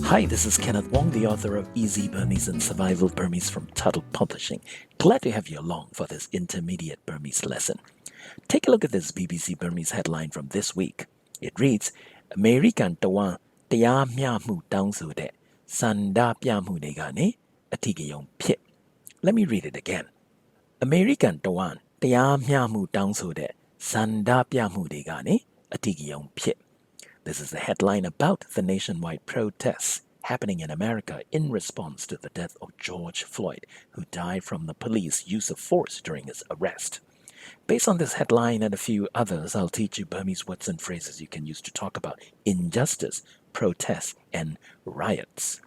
Hi, this is Kenneth Wong, the author of UC Burmese and Survival Burmese from Tuttle Publishing. Glad to have you along for this intermediate Burmese lesson. Take a look at this BBC Burmese headline from this week. It reads, American Tawan Taya Mya Mu Dang So De Sanda Pya Mu De Gane Atigayong Pit. Let me read it again. American Tawan Taya Mya Mu Dang So De Sanda Pya Mu De Gane Atigayong Pit. This is the headline about the nationwide protests happening in America in response to the death of George Floyd, who died from the police use of force during his arrest. Based on this headline and a few others, I'll teach you Burmese words and phrases you can use to talk about injustice, protests, and riots.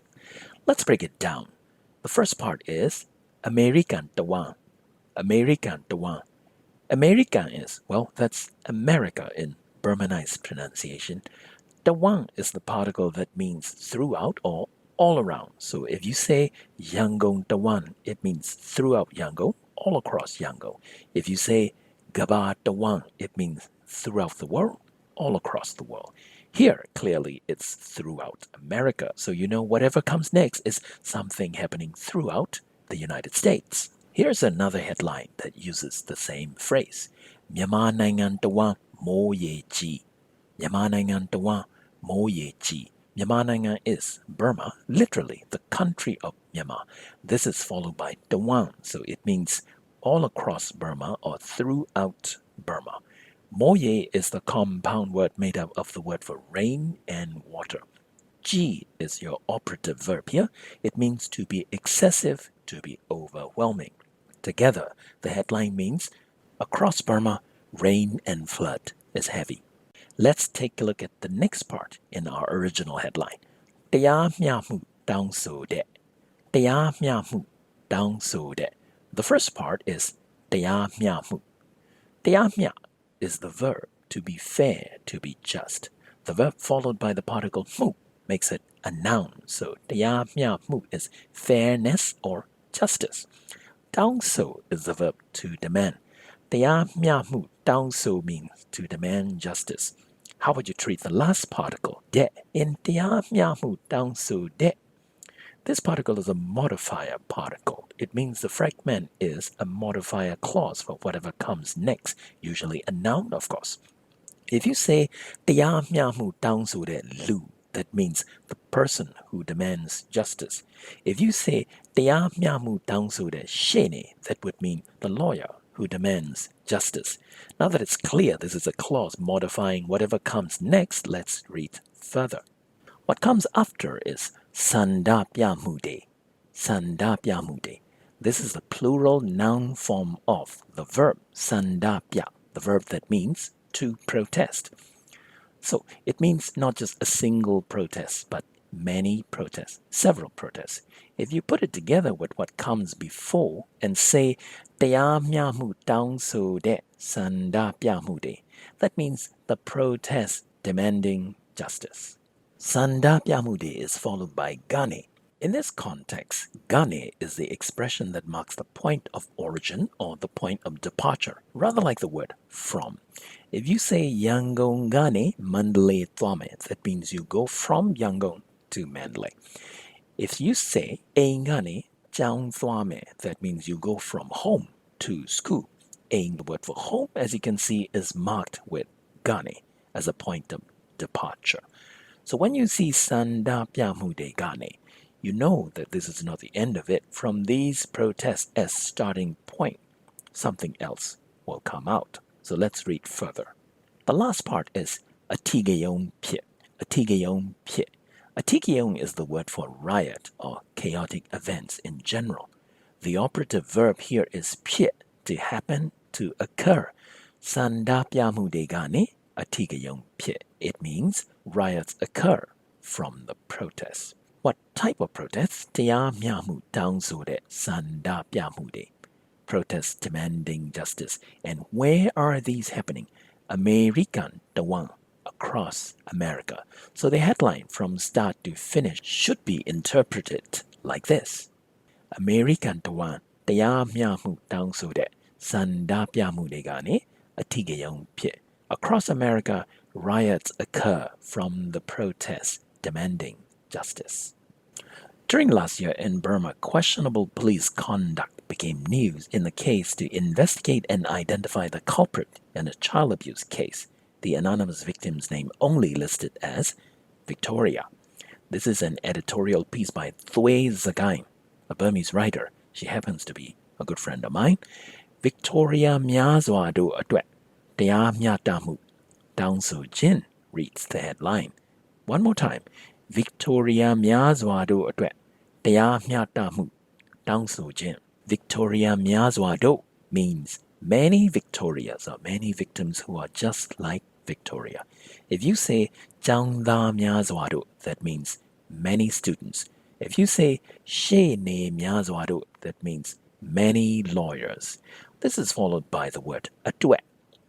Let's break it down. The first part is American Tawan. American Tawan. American is, well, that's America in Burmanized pronunciation. Tawan is the particle that means throughout or all around. So if you say Yangon Tawan, it means throughout Yangon, all across Yangon. If you say Gaba Tawan, it means throughout the world, all across the world. Here, clearly, it's throughout America. So you know whatever comes next is something happening throughout the United States. Here's another headline that uses the same phrase. Myanmar Nangan Tawan Mo Ye Ji. Myanmar Nangan Tawan Mo Ye Ji. Myanmar Nangan is Burma, literally the country of Myanmar. This is followed by Tawan, so it means all across Burma or throughout Burma. Mo Ye is the compound word made up of the word for rain and water. Ji is your operative verb here. It means to be excessive, to be overwhelming. Together, the headline means across Burma, rain and flood is heavy. Let's take a look at the next part in our original headline. Taya Mya Mu Dang So De. Taya Mya Mu Dang So De. The first part is Taya Mya Mu. Taya Mya is the verb to be fair, to be just. The verb followed by the particle mu makes it a noun. So Taya Mya Mu is fairness or justice. Dang So is the verb to demand. Taya Mya Mu Dang So means to demand justice. How would you treat the last particle, de, in Taya Mya Mu Dang So De? This particle is a modifier particle. It means the fragment is a modifier clause for whatever comes next, usually a noun, of course. If you say Taya Mya Mu Dang So De Lu, that means the person who demands justice. If you say Taya Mya Mu Dang So De Shene, that would mean the lawyer who demands justice. Now that it's clear this is a clause modifying whatever comes next, let's read further. What comes after is Sandapya Mude. Sandapya Mude. This is the plural noun form of the verb Sandapya, the verb that means to protest. So it means not just a single protest, but many protests, several protests. If you put it together with what comes before and say Taya Mya Mu Dang So De Sanda Pya Mu De, that means the protest demanding justice. Sanda Pya Mu De is followed by Gane. In this context, Gane is the expression that marks the point of origin or the point of departure, rather like the word from. If you say Yangon Gane Mandalay Twame, that means you go from Yangon to Mandalay. If you say Aingane Jiang Twame, that means you go from home to school. Aing, the word for home, as you can see, is marked with Gane as a point of departure. So when you see Sanda Pya Mu De Gane, you know that this is not the end of it. From these protests as starting point, something else will come out. So let's read further. The last part is Atigayong Pit. Atigayong Pit. Atigayong is the word for riot or chaotic events in general. The operative verb here is pit, to happen, to occur. Sandapya Mu De Gane Atigayong Pit. It means riots occur from the protests. What type of protests? Taya Mya Mu Dang So De Sandapya Mu De. Protests demanding justice. And where are these happening? American Tawan, across America. So the headline from start to finish should be interpreted like this. American Tawan Taya Mya Mu Dang So De Sandapya Mu De Gane Atigayong Pit. Across America, riots occur from the protests demanding justice. During last year in Burma, questionable police conduct became news in the case to investigate and identify the culprit in a child abuse case. The anonymous victim's name only listed as Victoria. This is an editorial piece by Thue Zagain, a Burmese writer. She happens to be a good friend of mine. Victoria Myazwa do Atwet, Tia Myatamu, Dang Su Jin reads the headline. One more time. Victoria Myazwa do Atwet, Tia Myatamu, Dang Su Jin. Victoria Myazwa do means many Victorias or many victims who are just like Victoria. If you say Jangda Myazwadu, that means many students. If you say She Ne Myazwadu, that means many lawyers. This is followed by the word Atue,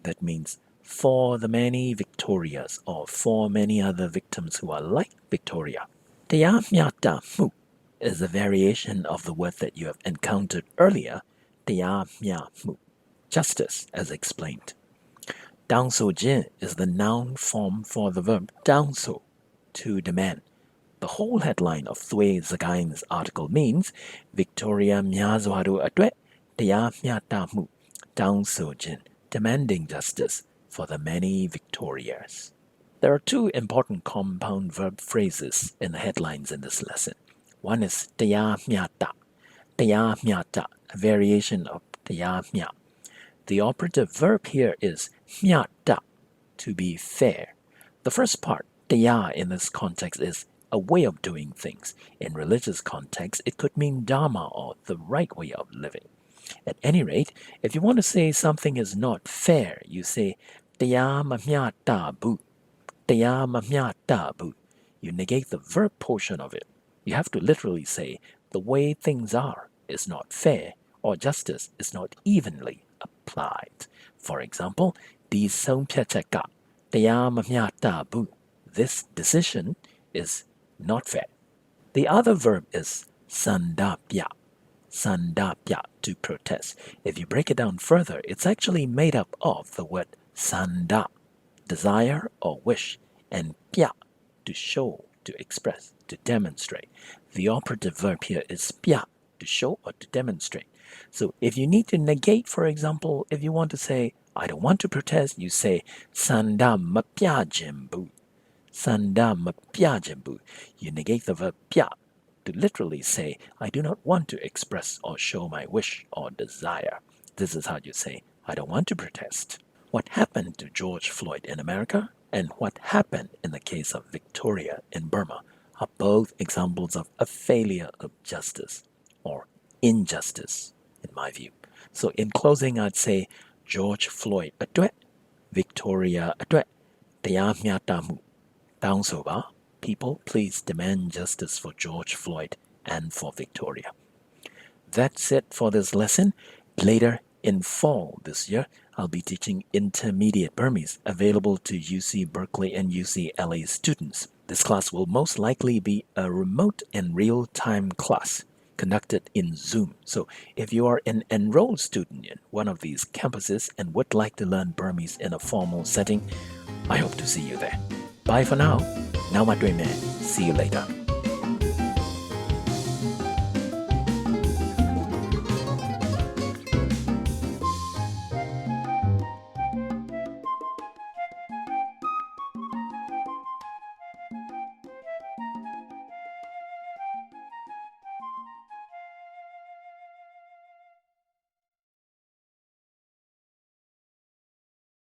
that means for the many Victorias or for many other victims who are like Victoria. Tia Myata Mu is a variation of the word that you have encountered earlier, Tia Mya Mu, justice as explained. Dang so jin is the noun form for the verb dang so, to demand. The whole headline of Thue Zagain's article means Victoria Myazwaru Atwe Tia Myatamu Dang so jin, demanding justice for the many Victorias. There are two important compound verb phrases in the headlines in this lesson. One is Tia Myata, a variation of Tia Mya. The operative verb here is myata, to be fair. The first part, tia, in this context is a way of doing things. In religious context, it could mean dharma or the right way of living. At any rate, if you want to say something is not fair, you say tia mamyata bu, tia mamyata bu. You negate the verb portion of it. You have to literally say the way things are is not fair or justice is not evenly applied. For example, this decision is not fair. The other verb is sandapya, to protest. If you break it down further, it's actually made up of the word sanda, desire or wish, and pya, to show, to express, to demonstrate. The operative verb here is pya, to show or to demonstrate. So if you need to negate, for example, if you want to say, I don't want to protest, you say, Sanda mapya jimbu. Sanda mapya jimbu. You negate the verb pya to literally say, I do not want to express or show my wish or desire. This is how you say, I don't want to protest. What happened to George Floyd in America and what happened in the case of Victoria in Burma are both examples of a failure of justice or injustice, in my view. So in closing, I'd say George Floyd atwe, Victoria atwe, tia myatamu. Taung soba, people, please demand justice for George Floyd and for Victoria. That's it for this lesson. Later in fall this year, I'll be teaching intermediate Burmese available to UC Berkeley and UCLA students. This class will most likely be a remote and real-time class conducted in Zoom. So if you are an enrolled student in one of these campuses and would like to learn Burmese in a formal setting, I hope to see you there. Bye for now. Now, my dream man. See you later.